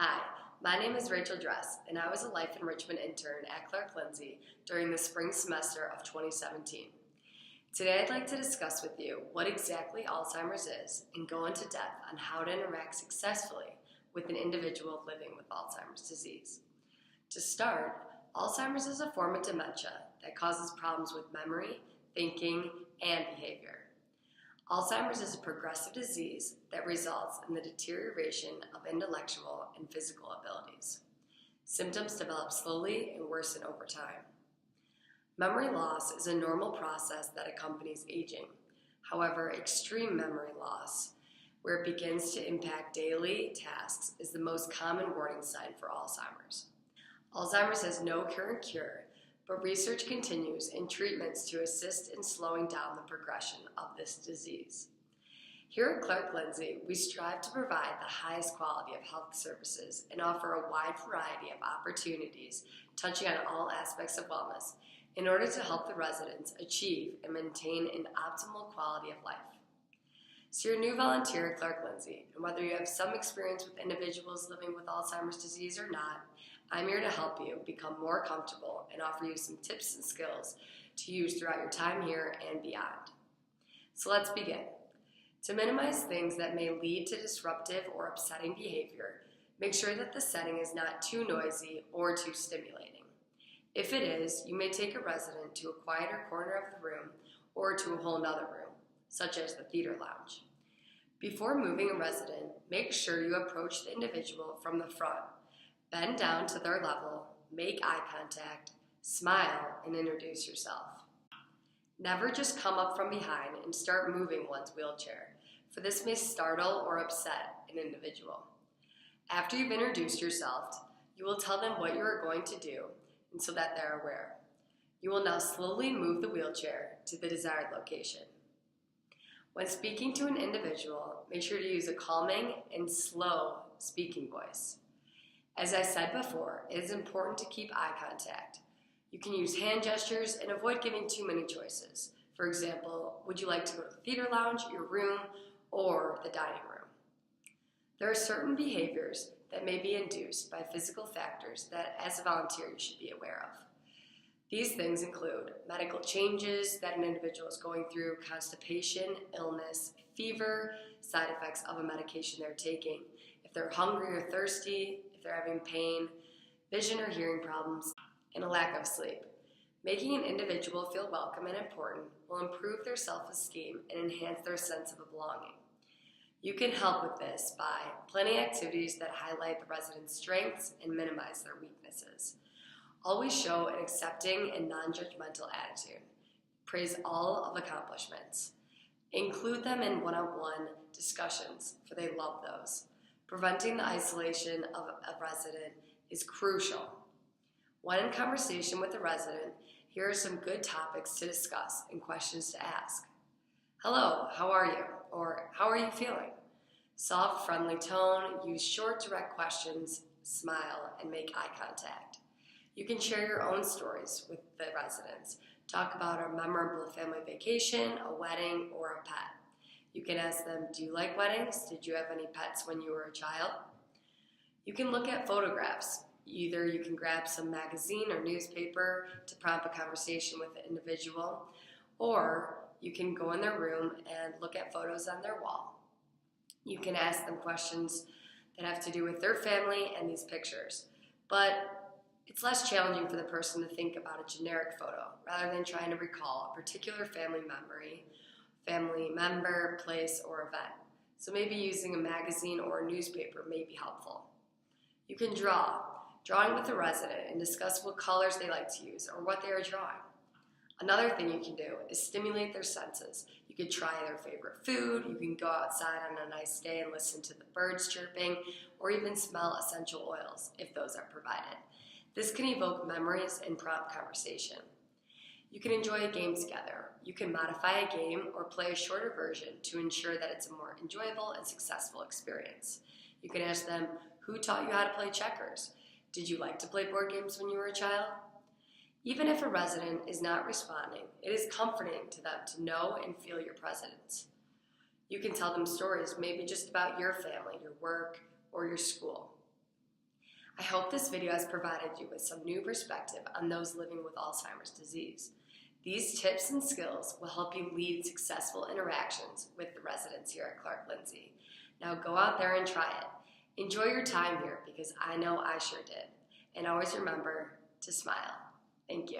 Hi, my name is Rachel Dress, and I was a Life Enrichment intern at Clark Lindsey during the spring semester of 2017. Today I'd like to discuss with you what exactly Alzheimer's is and go into depth on how to interact successfully with an individual living with Alzheimer's disease. To start, Alzheimer's is a form of dementia that causes problems with memory, thinking, and behavior. Alzheimer's is a progressive disease that results in the deterioration of intellectual and physical abilities. Symptoms develop slowly and worsen over time. Memory loss is a normal process that accompanies aging. However, extreme memory loss, where it begins to impact daily tasks, is the most common warning sign for Alzheimer's. Alzheimer's has no current cure, but research continues and treatments to assist in slowing down the progression of this disease. Here at Clark Lindsey, we strive to provide the highest quality of health services and offer a wide variety of opportunities touching on all aspects of wellness in order to help the residents achieve and maintain an optimal quality of life. So you're a new volunteer at Clark Lindsey, and whether you have some experience with individuals living with Alzheimer's disease or not, I'm here to help you become more comfortable and offer you some tips and skills to use throughout your time here and beyond. So let's begin. To minimize things that may lead to disruptive or upsetting behavior, make sure that the setting is not too noisy or too stimulating. If it is, you may take a resident to a quieter corner of the room or to a whole nother room, such as the theater lounge. Before moving a resident, make sure you approach the individual from the front. Bend down to their level, make eye contact, smile, and introduce yourself. Never just come up from behind and start moving one's wheelchair, for this may startle or upset an individual. After you've introduced yourself, you will tell them what you are going to do, and so that they're aware. You will now slowly move the wheelchair to the desired location. When speaking to an individual, make sure to use a calming and slow speaking voice. As I said before, it is important to keep eye contact. You can use hand gestures and avoid giving too many choices. For example, would you like to go to the theater lounge, your room, or the dining room? There are certain behaviors that may be induced by physical factors that, as a volunteer, you should be aware of. These things include medical changes that an individual is going through, constipation, illness, fever, side effects of a medication they're taking, if they're hungry or thirsty, if they're having pain, vision or hearing problems, and a lack of sleep. Making an individual feel welcome and important will improve their self-esteem and enhance their sense of belonging. You can help with this by planning activities that highlight the resident's strengths and minimize their weaknesses. Always show an accepting and non-judgmental attitude. Praise all of accomplishments. Include them in one-on-one discussions, for they love those. Preventing the isolation of a resident is crucial. When in conversation with a resident, here are some good topics to discuss and questions to ask. Hello, how are you? Or how are you feeling? Soft, friendly tone, use short, direct questions, smile, and make eye contact. You can share your own stories with the residents. Talk about a memorable family vacation, a wedding, or a pet. You can ask them, do you like weddings? Did you have any pets when you were a child? You can look at photographs. Either you can grab some magazine or newspaper to prompt a conversation with the individual, or you can go in their room and look at photos on their wall. You can ask them questions that have to do with their family and these pictures, but it's less challenging for the person to think about a generic photo rather than trying to recall a particular family member, place, or event. So maybe using a magazine or a newspaper may be helpful. You can draw. Drawing with the resident and discuss what colors they like to use or what they are drawing. Another thing you can do is stimulate their senses. You could try their favorite food, you can go outside on a nice day and listen to the birds chirping, or even smell essential oils if those are provided. This can evoke memories and prompt conversation. You can enjoy a game together. You can modify a game or play a shorter version to ensure that it's a more enjoyable and successful experience. You can ask them, who taught you how to play checkers? Did you like to play board games when you were a child? Even if a resident is not responding, it is comforting to them to know and feel your presence. You can tell them stories, maybe just about your family, your work, or your school. hope this video has provided you with some new perspective on those living with Alzheimer's disease. These tips and skills will help you lead successful interactions with the residents here at Clark Lindsey. Now go out there and try it. Enjoy your time here because I know I sure did. And always remember to smile. Thank you.